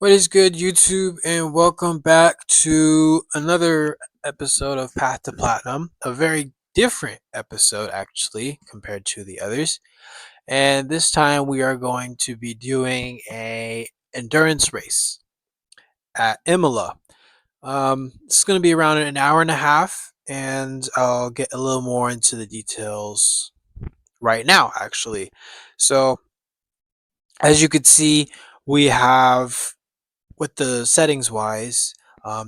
What is good, YouTube, and welcome back to another episode of Path to Platinum. A very different episode, actually, compared to the others. And this time we are going to be doing a endurance race at Imola. It's going to be around an hour and a half, and I'll get a little more into the details right now, actually. So, as you could see, we have with the settings wise,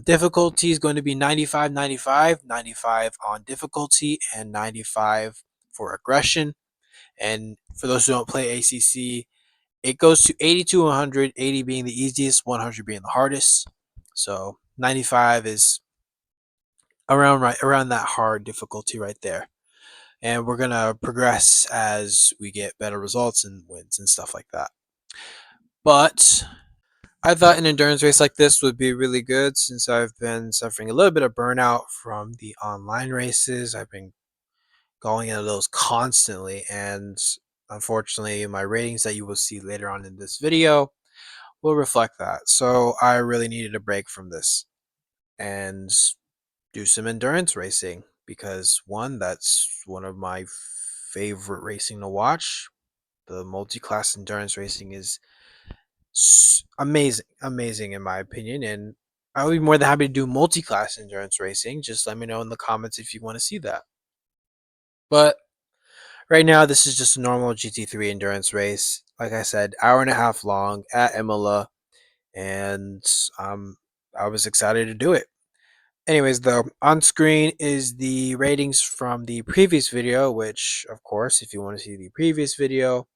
difficulty is going to be 95, 95, 95 on difficulty, and 95 for aggression. And for those who don't play ACC, it goes to 80 to 100, 80 being the easiest, 100 being the hardest. So 95 is around that hard difficulty right there. And we're gonna progress as we get better results and wins and stuff like that. But I thought an endurance race like this would be really good since I've been suffering a little bit of burnout from the online races. I've been going into those constantly, and unfortunately, my ratings that you will see later on in this video will reflect that. So I really needed a break from this and do some endurance racing because one, that's one of my favorite racing to watch. The multi-class endurance racing is amazing in my opinion, and I would be more than happy to do multi-class endurance racing. Just let me know in the comments if you want to see that. But right now, this is just a normal GT3 endurance race. Like I said, hour and a half long at Imola, and I was excited to do it. Anyways, though, on screen is the ratings from the previous video, which, of course, if you want to see the previous video,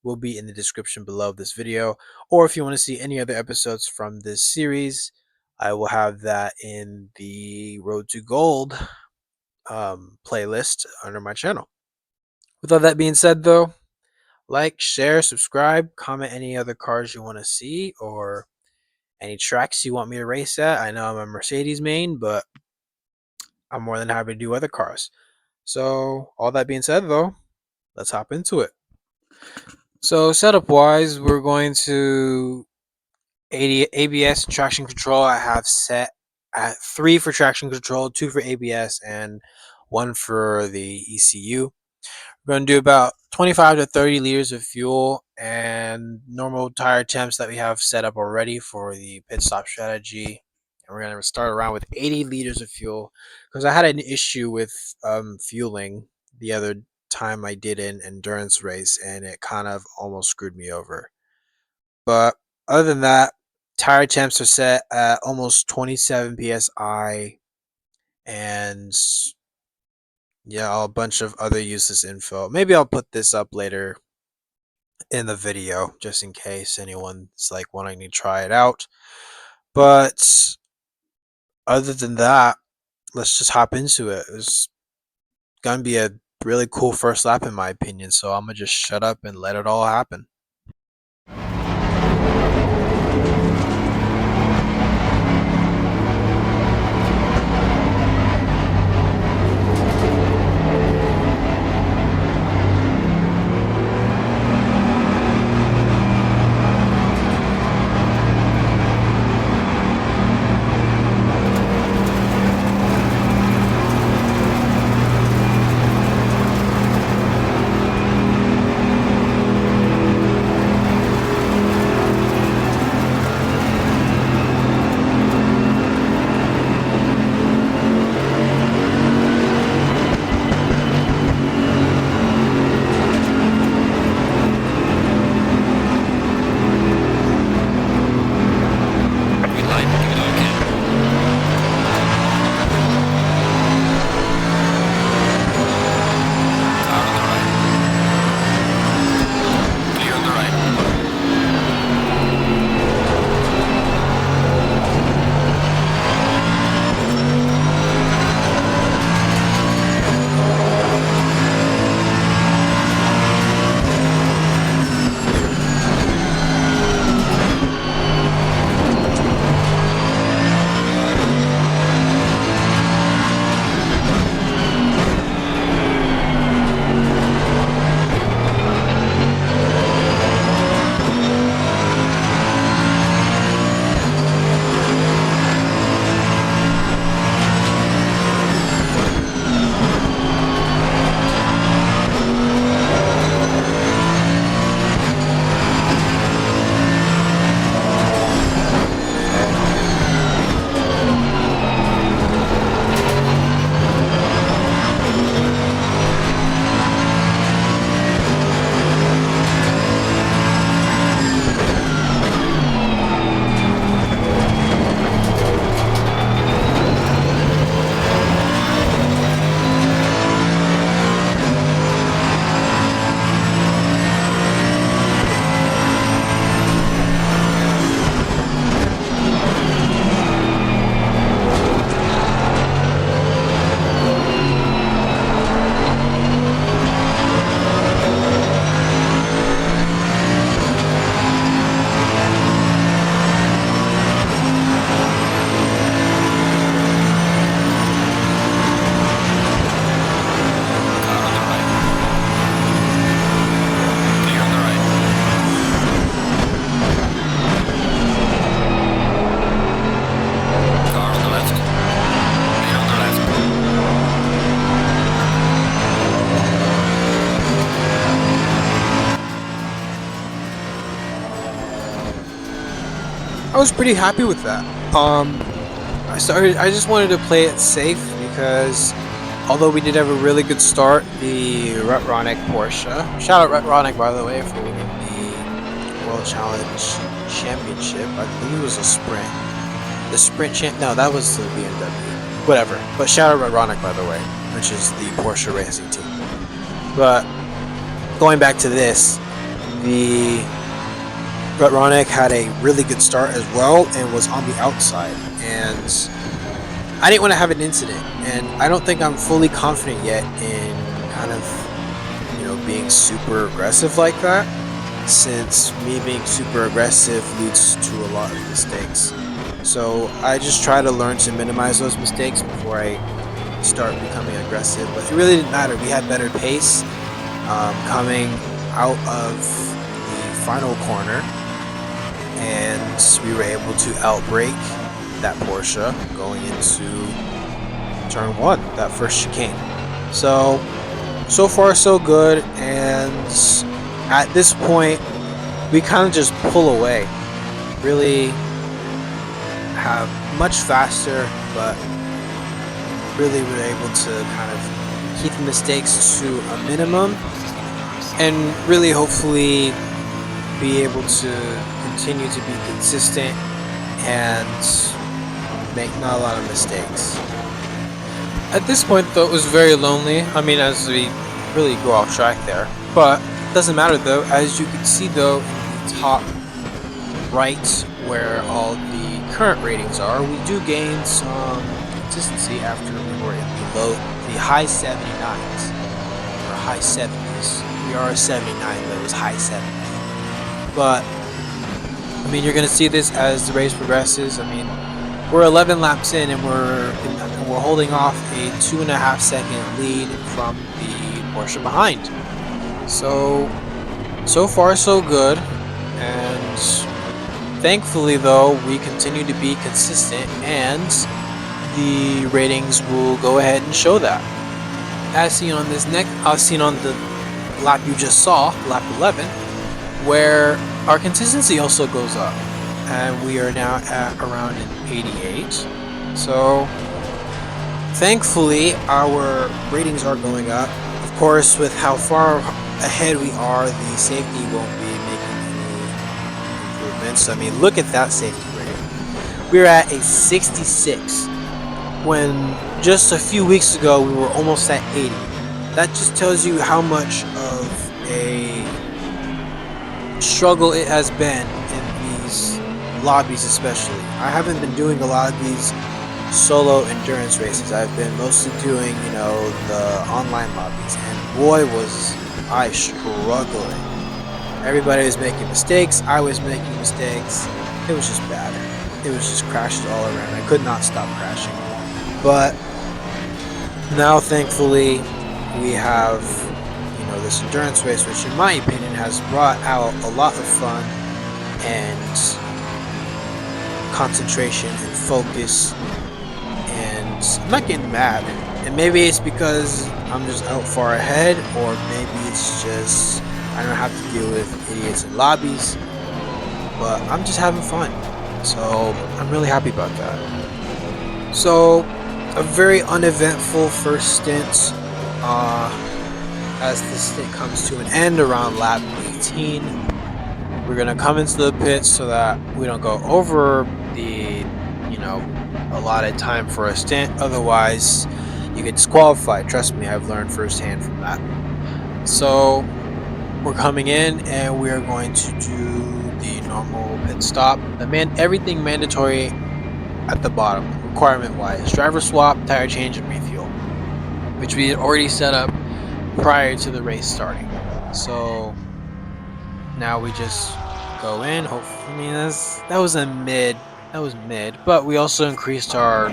will be in the description below this video. Or if you want to see any other episodes from this series, I will have that in the Road to Gold playlist under my channel. With all that being said, though, like, share, subscribe, comment any other cars you want to see or any tracks you want me to race at. I know I'm a Mercedes main, but I'm more than happy to do other cars. So, all that being said, though, let's hop into it. So, setup wise, we're going to ABS and traction control. I have set at 3 for traction control, 2 for ABS, and 1 for the ECU. We're going to do about 25 to 30 liters of fuel and normal tire temps that we have set up already for the pit stop strategy. And we're going to start around with 80 liters of fuel because I had an issue with fueling the other time I did an endurance race, and it kind of almost screwed me over. But other than that, tire temps are set at almost 27 psi, and yeah, a bunch of other useless info. Maybe I'll put this up later in the video just in case anyone's like wanting to try it out. But other than that, let's just hop into it. It's gonna be a really cool first lap in my opinion, so I'm gonna just shut up and let it all happen. I was pretty happy with that. I just wanted to play it safe because although we did have a really good start, the Rutronic Porsche, shout out Rutronic by the way for winning the World Challenge Championship. I believe it was a sprint. The sprint champ, no, that was the BMW. Whatever. But shout out Rutronic by the way, which is the Porsche racing team. But going back to this, the Rutronic had a really good start as well and was on the outside, and I didn't want to have an incident, and I don't think I'm fully confident yet in kind of being super aggressive like that, since me being super aggressive leads to a lot of mistakes. So I just try to learn to minimize those mistakes before I start becoming aggressive. But it really didn't matter. We had better pace coming out of the final corner, and we were able to outbrake that Porsche going into turn 1, that first chicane. So far so good, and at this point we kind of just pull away, really have much faster, but really we're able to kind of keep the mistakes to a minimum and really hopefully be able to continue to be consistent and make not a lot of mistakes. At this point though, it was very lonely. I mean, as we really go off track there, but it doesn't matter though. As you can see though, in the top right where all the current ratings are, we do gain some consistency after we were in the high 79s or high 70s. We are 79, but it was high 70s. But I mean, you're gonna see this as the race progresses. I mean, we're 11 laps in, and we're holding off a 2.5 second lead from the Porsche behind. So far so good, and thankfully though we continue to be consistent, and the ratings will go ahead and show that. As seen on the lap you just saw, lap 11, where our consistency also goes up, and we are now at around an 88. So thankfully our ratings are going up. Of course, with how far ahead we are, the safety won't be making any improvements. I mean, look at that safety rating. We're at a 66 when just a few weeks ago we were almost at 80. That just tells you how much of a struggle it has been in these lobbies, especially. I haven't been doing a lot of these solo endurance races. I've been mostly doing, the online lobbies, and boy was I struggling. Everybody was making mistakes, I was making mistakes. It was just bad. It was just crashes all around. I could not stop crashing. But now thankfully we have this endurance race, which in my opinion has brought out a lot of fun and concentration and focus, and I'm not getting mad. And maybe it's because I'm just out far ahead, or maybe it's just I don't have to deal with idiots in lobbies, but I'm just having fun, so I'm really happy about that. So a very uneventful first stint, as the stint comes to an end around lap 18. We're gonna come into the pits so that we don't go over the allotted time for a stint, otherwise you get disqualified. Trust me, I've learned firsthand from that. So we're coming in and we're going to do the normal pit stop. Everything mandatory at the bottom, requirement wise: driver swap, tire change, and refuel, which we had already set up prior to the race starting. So now we just go in. Hopefully, I mean, that was mid, but we also increased our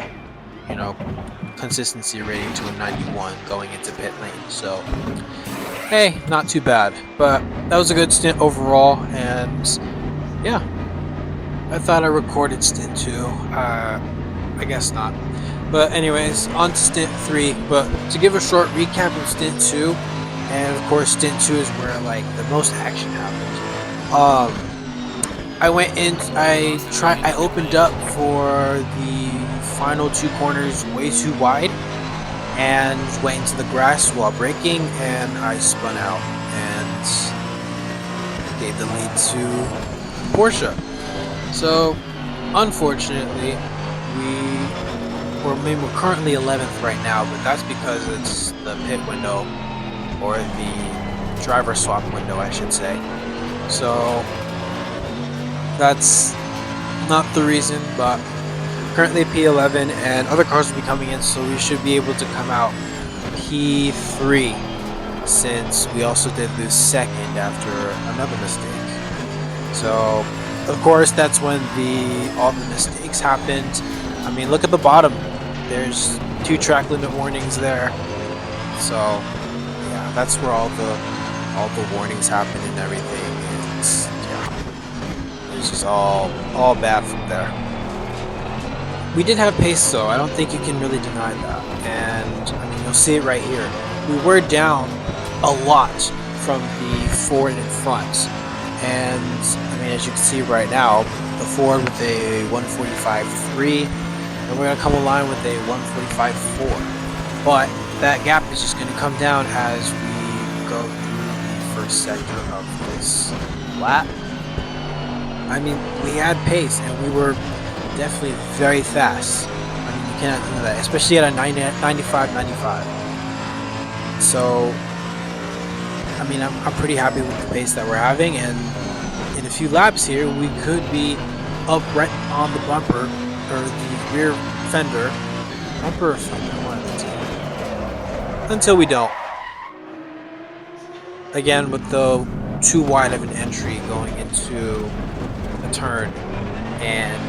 consistency rating to a 91 going into pit lane. So hey, not too bad, but that was a good stint overall. And yeah, I thought I recorded stint 2. I guess not. But anyways, on to stint 3. But to give a short recap of stint 2, and of course stint 2 is where like the most action happened. I went in, I opened up for the final 2 corners way too wide and went into the grass while braking, and I spun out and gave the lead to Porsche. So unfortunately, we're currently 11th right now, but that's because it's the pit window, or the driver swap window, I should say. So that's not the reason, but currently P11 and other cars will be coming in, so we should be able to come out P3, since we also did lose second after another mistake. So of course that's when all the mistakes happened. I mean, look at the bottom, there's 2 track limit warnings there. So yeah, that's where all the warnings happen and everything. It's just all bad from there. We did have pace though, I don't think you can really deny that. And I mean, you'll see it right here. We were down a lot from the Ford in front. And I mean, as you can see right now, the Ford with a 145.3, and we're going to come aligned with a 145.4. But that gap is just going to come down as we go through the first sector of this lap. I mean, we had pace and we were definitely very fast. I mean, you cannot deny that, especially at a 95. So I mean, I'm pretty happy with the pace that we're having, and in a few laps here we could be up right on the bumper, or the rear fender, bumper or fender, one of the two, until we don't. Again, with the too wide of an entry going into a turn, and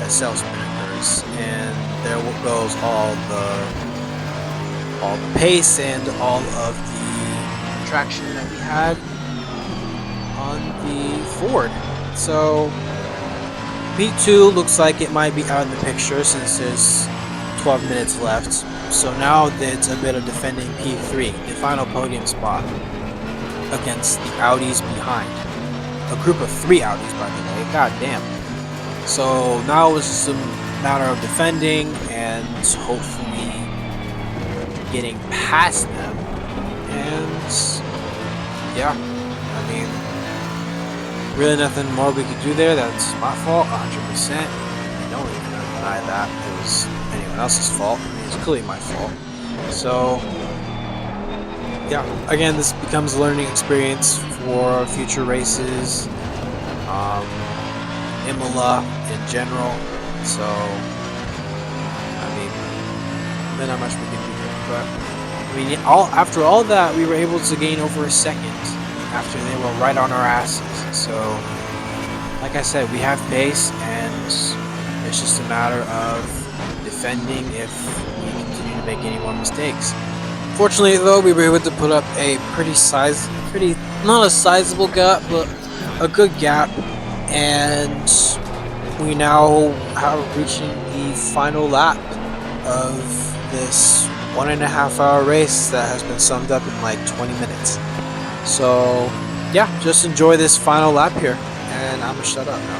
a salesman occurs, and there goes all the pace and all of the traction that we had on the Ford. So P2 looks like it might be out of the picture since there's 12 minutes left. So now it's a bit of defending P3, the final podium spot, against the Audis behind. A group of 3 Audis, by the way. God damn. So now it's just a matter of defending and hopefully getting past them. And yeah, I mean, really nothing more we could do there. That's my fault, 100%. I don't even deny that it was anyone else's fault. I mean, it's clearly my fault. So yeah, again, this becomes a learning experience for future races, Imola in general. So I mean, there's not much we can do here, but I mean, after all that, we were able to gain over a second after they were right on our asses. So like I said, we have pace, and it's just a matter of defending if we continue to make any more mistakes. Fortunately though, we were able to put up a not a sizable gap, but a good gap, and we now are reaching the final lap of this 1.5 hour race that has been summed up in like 20 minutes. So yeah, just enjoy this final lap here, and I'm gonna shut up now.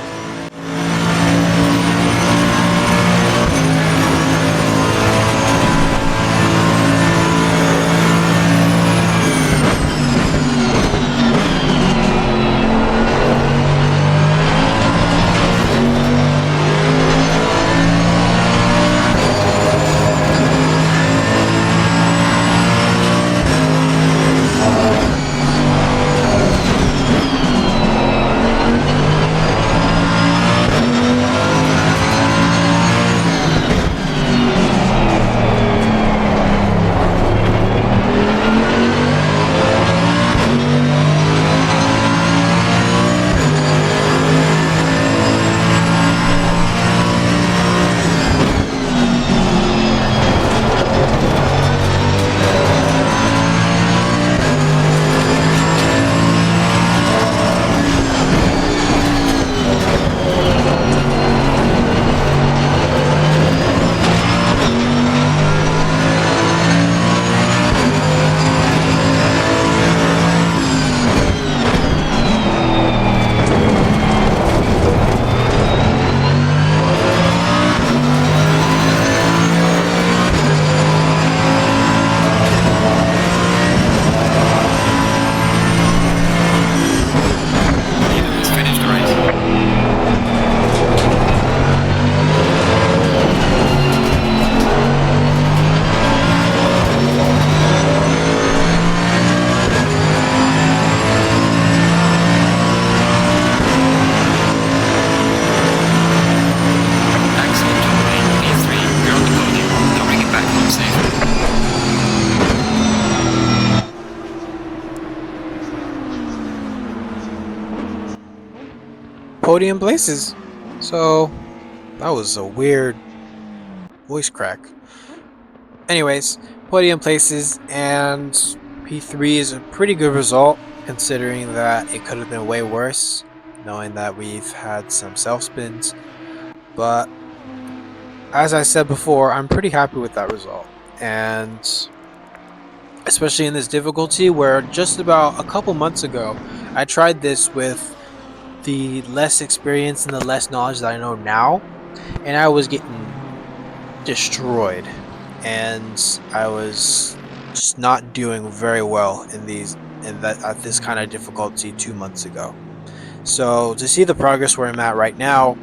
podium places. So that was a weird voice crack. Anyways, podium places and P3 is a pretty good result considering that it could have been way worse, knowing that we've had some self spins. But as I said before, I'm pretty happy with that result. And especially in this difficulty where just about a couple months ago, I tried this with the less experience and the less knowledge that I know now, and I was getting destroyed. And I was just not doing very well in these in that at this kind of difficulty 2 months ago. So to see the progress where I'm at right now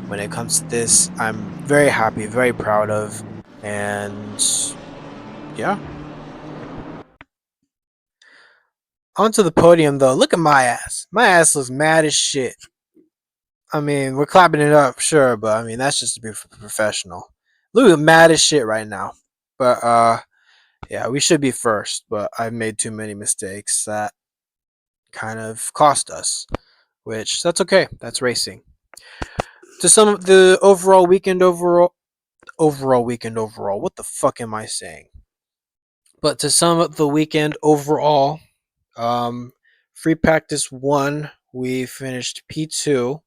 when it comes to this, I'm very happy, very proud of, and yeah. Onto the podium though. Look at my ass. My ass looks mad as shit. I mean, we're clapping it up, sure, but I mean that's just to be professional. Look mad as shit right now. But yeah, we should be first, but I've made too many mistakes that kind of cost us. Which that's okay. That's racing. To sum up the overall weekend overall. What the fuck am I saying? But to sum up the weekend overall, um, free practice one, we finished P2,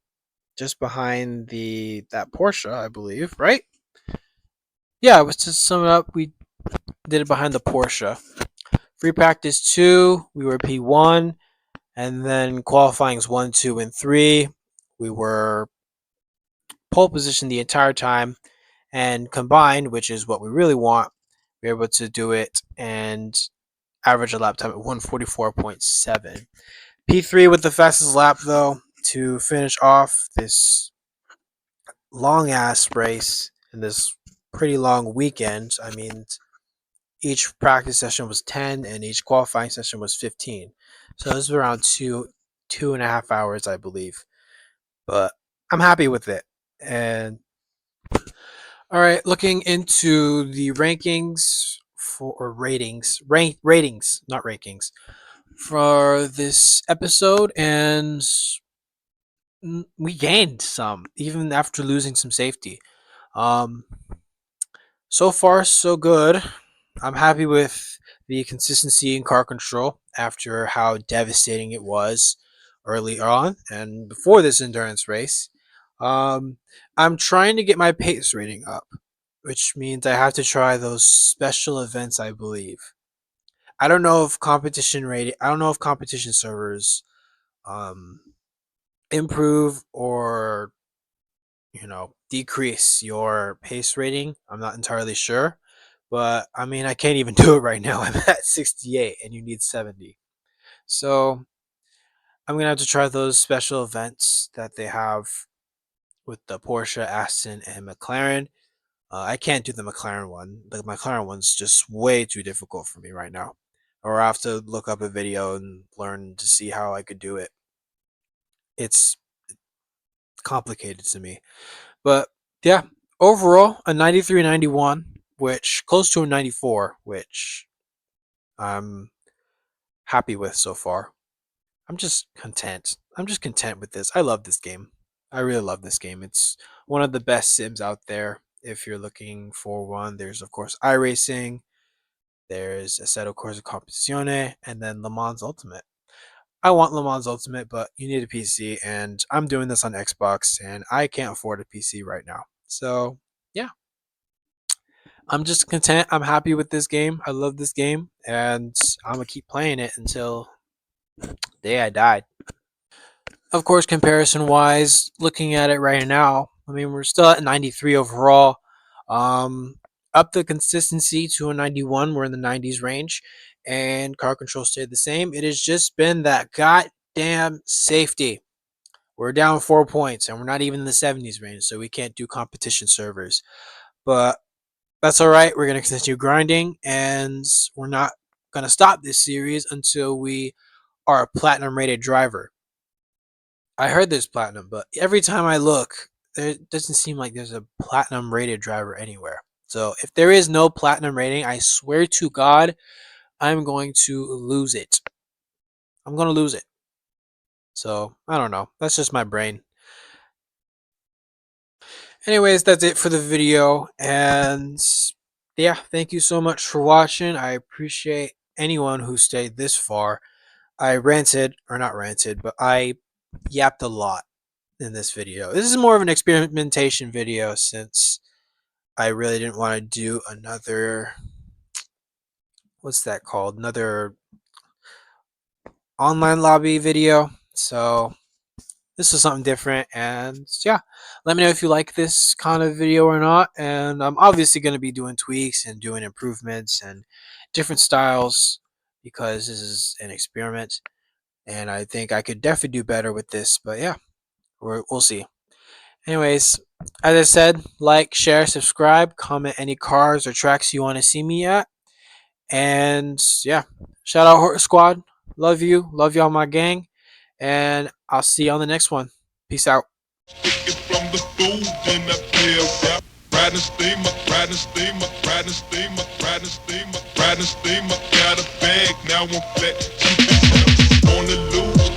just behind the that Porsche, I believe, right? Yeah, it was to sum it up, we did it behind the Porsche. Free practice two, we were P1, and then qualifying's one, two, and three. We were pole position the entire time, and combined, which is what we really want, we were able to do it and average a lap time at 144.7. P3 with the fastest lap though to finish off this long ass race and this pretty long weekend. I mean, each practice session was 10 and each qualifying session was 15. So it was around 2.5 hours, I believe. But I'm happy with it. And all right, looking into the rankings for or ratings, not rankings, for this episode, and we gained some even after losing some safety. Um, so far so good. I'm happy with the consistency in car control after how devastating it was early on and before this endurance race. Um, I'm trying to get my pace rating up, which means I have to try those special events, I believe. I don't know if competition rating. I don't know if competition servers um, improve or decrease your pace rating. I'm not entirely sure, but I mean I can't even do it right now. I'm at 68 and you need 70. So I'm gonna have to try those special events that they have with the Porsche, Aston, and McLaren. I can't do the McLaren one. The McLaren one's just way too difficult for me right now. Or I have to look up a video and learn to see how I could do it. It's complicated to me. But yeah, overall a 93-91, which close to a 94, which I'm happy with so far. I'm just content. I'm just content with this. I love this game. I really love this game. It's one of the best sims out there. If you're looking for one, there's of course iRacing, there's Assetto Corsa Competizione, and then Le Mans Ultimate. I want Le Mans Ultimate, but you need a PC, and I'm doing this on Xbox, and I can't afford a PC right now. So, yeah, I'm just content. I'm happy with this game. I love this game, and I'm gonna keep playing it until the day I died. Of course, comparison wise, looking at it right now, I mean, we're still at 93 overall. Um, up the consistency to a 91. We're in the 90s range, and car control stayed the same. It has just been that goddamn safety. We're down 4 points, and we're not even in the 70s range, so we can't do competition servers. But that's all right. We're going to continue grinding, and we're not going to stop this series until we are a platinum rated driver. I heard there's platinum, but every time I look, there doesn't seem like there's a platinum rated driver anywhere. So if there is no platinum rating, I swear to God, I'm going to lose it. I'm going to lose it. So I don't know. That's just my brain. Anyways, that's it for the video, and yeah, thank you so much for watching. I appreciate anyone who stayed this far. I ranted, or not ranted, but I yapped a lot in this video. This is more of an experimentation video since I really didn't want to do another, what's that called? Another online lobby video. So this is something different, and yeah, let me know if you like this kind of video or not. And I'm obviously going to be doing tweaks and doing improvements and different styles because this is an experiment, and I think I could definitely do better with this. But yeah, we'll see. Anyways, as I said, like, share, subscribe, comment any cars or tracks you want to see me at. And yeah, shout out Horse Squad. Love you. Love y'all, my gang. And I'll see you on the next one. Peace out. From the food in the field, riding steamer, riding steamer, riding steamer, riding steamer, riding steamer, got a bag, now I'm flat, on the loose,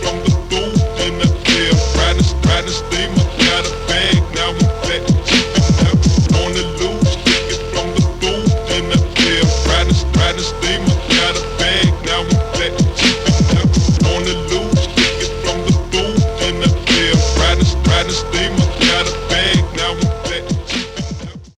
from the food in the field, riding steamer.